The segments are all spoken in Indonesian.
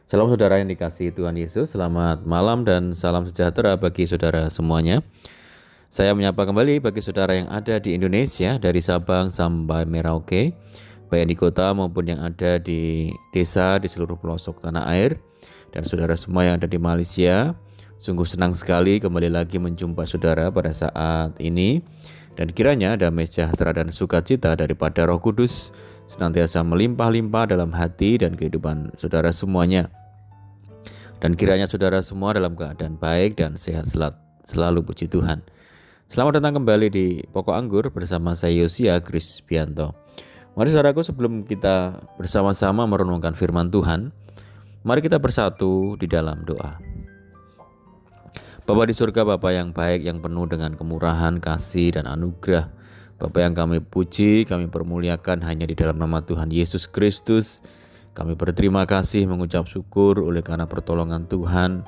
Shalom saudara yang dikasihi Tuhan Yesus, selamat malam dan salam sejahtera bagi saudara semuanya. Saya menyapa kembali bagi saudara yang ada di Indonesia dari Sabang sampai Merauke, baik di kota maupun yang ada di desa di seluruh pelosok tanah air, dan saudara semua yang ada di Malaysia. Sungguh senang sekali kembali lagi menjumpa saudara pada saat ini, dan kiranya damai sejahtera dan sukacita daripada Roh Kudus senantiasa melimpah-limpah dalam hati dan kehidupan saudara semuanya. Dan kiranya saudara semua dalam keadaan baik dan sehat selalu, puji Tuhan. Selamat datang kembali di Pokok Anggur bersama saya Yosia Krisbianto. Mari saudaraku, sebelum kita bersama-sama merenungkan firman Tuhan, mari kita bersatu di dalam doa. Bapa di surga, Bapa yang baik, yang penuh dengan kemurahan, kasih, dan anugerah. Bapa yang kami puji, kami permuliakan hanya di dalam nama Tuhan Yesus Kristus. Kami berterima kasih, mengucap syukur oleh karena pertolongan Tuhan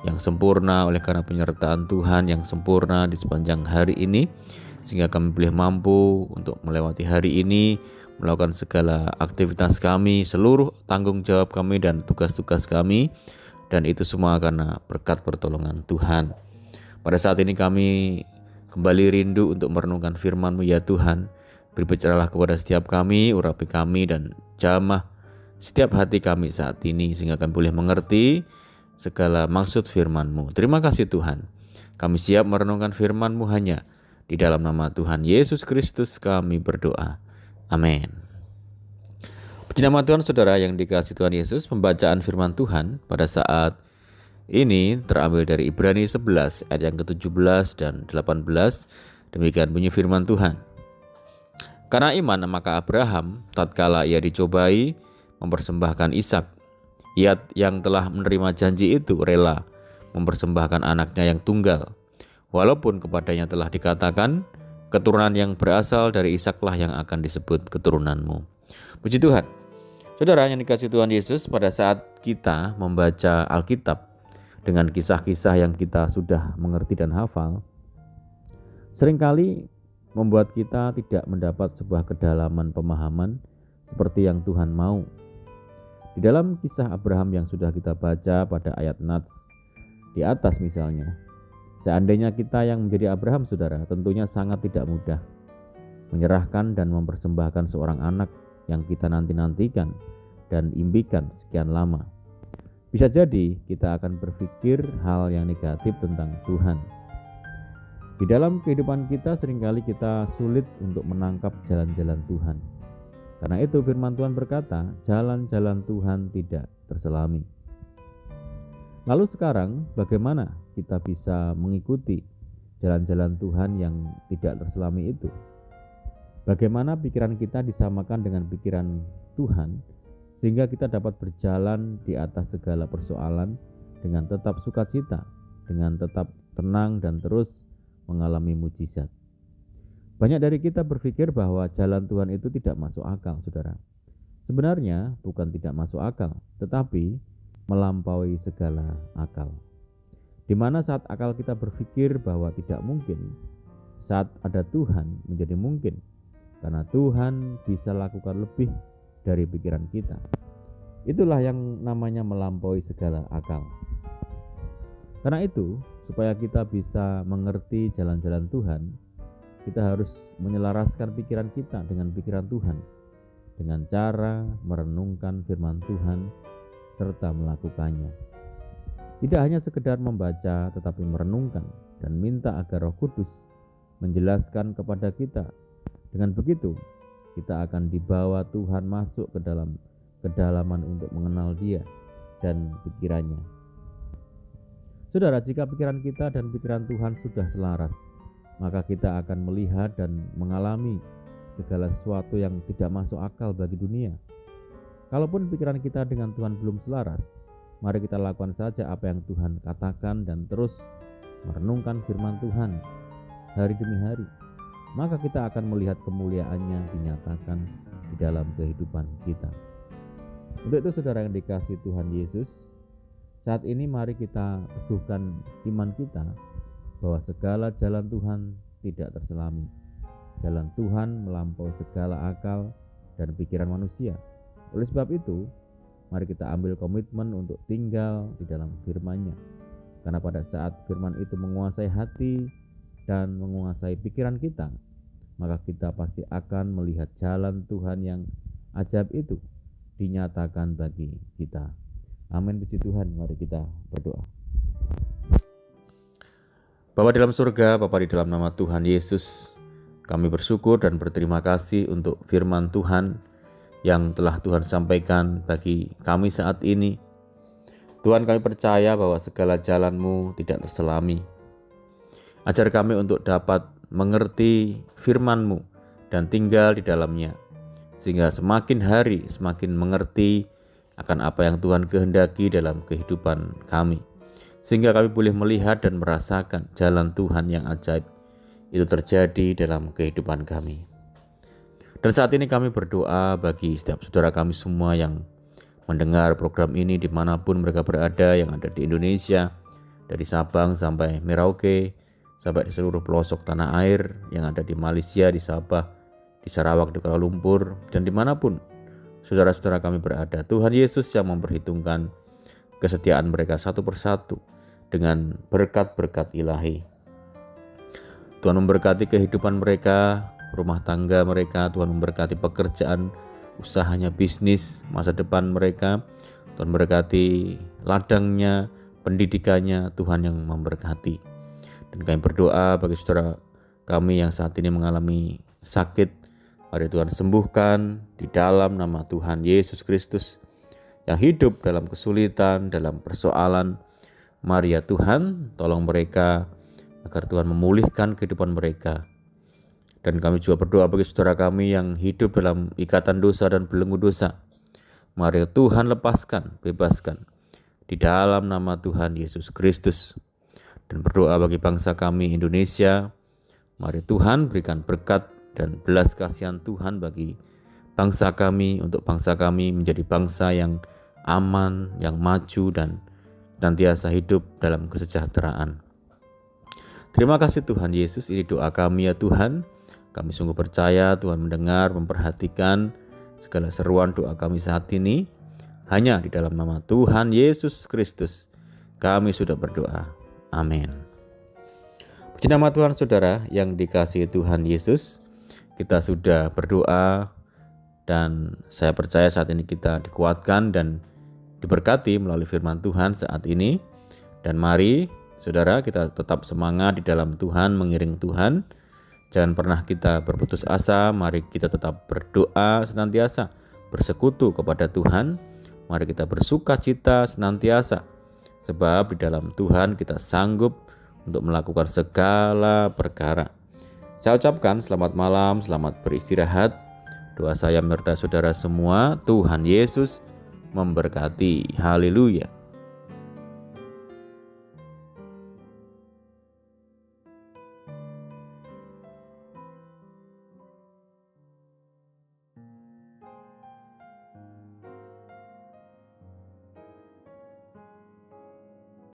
yang sempurna, oleh karena penyertaan Tuhan yang sempurna di sepanjang hari ini, sehingga kami boleh mampu untuk melewati hari ini, melakukan segala aktivitas kami, seluruh tanggung jawab kami dan tugas-tugas kami, dan itu semua karena berkat pertolongan Tuhan. Pada saat ini kami kembali rindu untuk merenungkan firman-Mu ya Tuhan. Berbicaralah kepada setiap kami, urapi kami, dan jamah setiap hati kami saat ini, sehingga kami boleh mengerti segala maksud firman-Mu. Terima kasih Tuhan. Kami siap merenungkan firman-Mu hanya di dalam nama Tuhan Yesus Kristus kami berdoa. Amin. Puji nama Tuhan, saudara yang dikasihi Tuhan Yesus. Pembacaan firman Tuhan pada saat ini terambil dari Ibrani 11 ayat yang ke-17 dan 18. Demikian bunyi firman Tuhan. Karena iman maka Abraham tatkala ia dicobai mempersembahkan Ishak, ia yang telah menerima janji itu rela mempersembahkan anaknya yang tunggal, walaupun kepadanya telah dikatakan, keturunan yang berasal dari Ishaklah yang akan disebut keturunanmu. Puji Tuhan. Saudara yang dikasihi Tuhan Yesus, pada saat kita membaca Alkitab dengan kisah-kisah yang kita sudah mengerti dan hafal, seringkali membuat kita tidak mendapat sebuah kedalaman pemahaman seperti yang Tuhan mau. Di dalam kisah Abraham yang sudah kita baca pada ayat nats di atas misalnya, seandainya kita yang menjadi Abraham, saudara, tentunya sangat tidak mudah menyerahkan dan mempersembahkan seorang anak yang kita nanti-nantikan dan impikan sekian lama. Bisa jadi kita akan berpikir hal yang negatif tentang Tuhan. Di dalam kehidupan kita seringkali kita sulit untuk menangkap jalan-jalan Tuhan. Karena itu firman Tuhan berkata, jalan-jalan Tuhan tidak terselami. Lalu sekarang bagaimana kita bisa mengikuti jalan-jalan Tuhan yang tidak terselami itu? Bagaimana pikiran kita disamakan dengan pikiran Tuhan, sehingga kita dapat berjalan di atas segala persoalan dengan tetap sukacita, dengan tetap tenang dan terus mengalami mujizat. Banyak dari kita berpikir bahwa jalan Tuhan itu tidak masuk akal, saudara. Sebenarnya bukan tidak masuk akal, tetapi melampaui segala akal. Di mana saat akal kita berpikir bahwa tidak mungkin, saat ada Tuhan menjadi mungkin. Karena Tuhan bisa lakukan lebih dari pikiran kita. Itulah yang namanya melampaui segala akal. Karena itu, supaya kita bisa mengerti jalan-jalan Tuhan, kita harus menyelaraskan pikiran kita dengan pikiran Tuhan, dengan cara merenungkan firman Tuhan serta melakukannya. Tidak hanya sekedar membaca, tetapi merenungkan dan minta agar Roh Kudus menjelaskan kepada kita. Dengan begitu, kita akan dibawa Tuhan masuk ke dalam kedalaman untuk mengenal Dia dan pikirannya. Saudara, jika pikiran kita dan pikiran Tuhan sudah selaras, maka kita akan melihat dan mengalami segala sesuatu yang tidak masuk akal bagi dunia. Kalaupun pikiran kita dengan Tuhan belum selaras, mari kita lakukan saja apa yang Tuhan katakan dan terus merenungkan firman Tuhan hari demi hari. Maka kita akan melihat kemuliaan-Nya dinyatakan di dalam kehidupan kita. Untuk itu saudara yang dikasihi Tuhan Yesus, saat ini mari kita teguhkan iman kita bahwa segala jalan Tuhan tidak terselami. Jalan Tuhan melampaui segala akal dan pikiran manusia. Oleh sebab itu, mari kita ambil komitmen untuk tinggal di dalam firman-Nya. Karena pada saat firman itu menguasai hati dan menguasai pikiran kita, maka kita pasti akan melihat jalan Tuhan yang ajaib itu dinyatakan bagi kita. Amin, puji Tuhan. Mari kita berdoa. Bapa dalam surga, Bapa di dalam nama Tuhan Yesus, kami bersyukur dan berterima kasih untuk firman Tuhan yang telah Tuhan sampaikan bagi kami saat ini. Tuhan, kami percaya bahwa segala jalan-Mu tidak terselami. Ajar kami untuk dapat mengerti firman-Mu dan tinggal di dalamnya, sehingga semakin hari semakin mengerti akan apa yang Tuhan kehendaki dalam kehidupan kami, sehingga kami boleh melihat dan merasakan jalan Tuhan yang ajaib itu terjadi dalam kehidupan kami. Dan saat ini kami berdoa bagi setiap saudara kami semua yang mendengar program ini dimanapun mereka berada, yang ada di Indonesia, dari Sabang sampai Merauke, sampai di seluruh pelosok tanah air, yang ada di Malaysia, di Sabah, di Sarawak, di Kuala Lumpur, dan dimanapun saudara-saudara kami berada. Tuhan Yesus yang memperhitungkan kesetiaan mereka satu persatu dengan berkat-berkat ilahi. Tuhan memberkati kehidupan mereka, rumah tangga mereka. Tuhan memberkati pekerjaan, usahanya, bisnis, masa depan mereka. Tuhan memberkati ladangnya, pendidikannya. Tuhan yang memberkati. Dan kami berdoa bagi saudara kami yang saat ini mengalami sakit, mari Tuhan sembuhkan di dalam nama Tuhan Yesus Kristus. Yang hidup dalam kesulitan, dalam persoalan, mari ya Tuhan, tolong mereka agar Tuhan memulihkan kehidupan mereka. Dan kami juga berdoa bagi saudara kami yang hidup dalam ikatan dosa dan belenggu dosa. Mari Tuhan lepaskan, bebaskan di dalam nama Tuhan Yesus Kristus. Dan berdoa bagi bangsa kami Indonesia. Mari Tuhan berikan berkat dan belas kasihan Tuhan bagi bangsa kami, untuk bangsa kami menjadi bangsa yang aman, yang maju, dan senantiasa hidup dalam kesejahteraan. Terima kasih Tuhan Yesus, ini doa kami ya Tuhan. Kami sungguh percaya Tuhan mendengar, memperhatikan segala seruan doa kami saat ini. Hanya di dalam nama Tuhan Yesus Kristus kami sudah berdoa. Amin. Puji nama Tuhan saudara yang dikasihi Tuhan Yesus. Kita sudah berdoa dan saya percaya saat ini kita dikuatkan dan diberkati melalui firman Tuhan saat ini. Dan mari saudara kita tetap semangat di dalam Tuhan, mengiring Tuhan. Jangan pernah kita berputus asa, mari kita tetap berdoa senantiasa, bersekutu kepada Tuhan. Mari kita bersuka cita senantiasa, sebab di dalam Tuhan kita sanggup untuk melakukan segala perkara. Saya ucapkan selamat malam, selamat beristirahat. Doa saya menyertai saudara semua. Tuhan Yesus memberkati. Haleluya.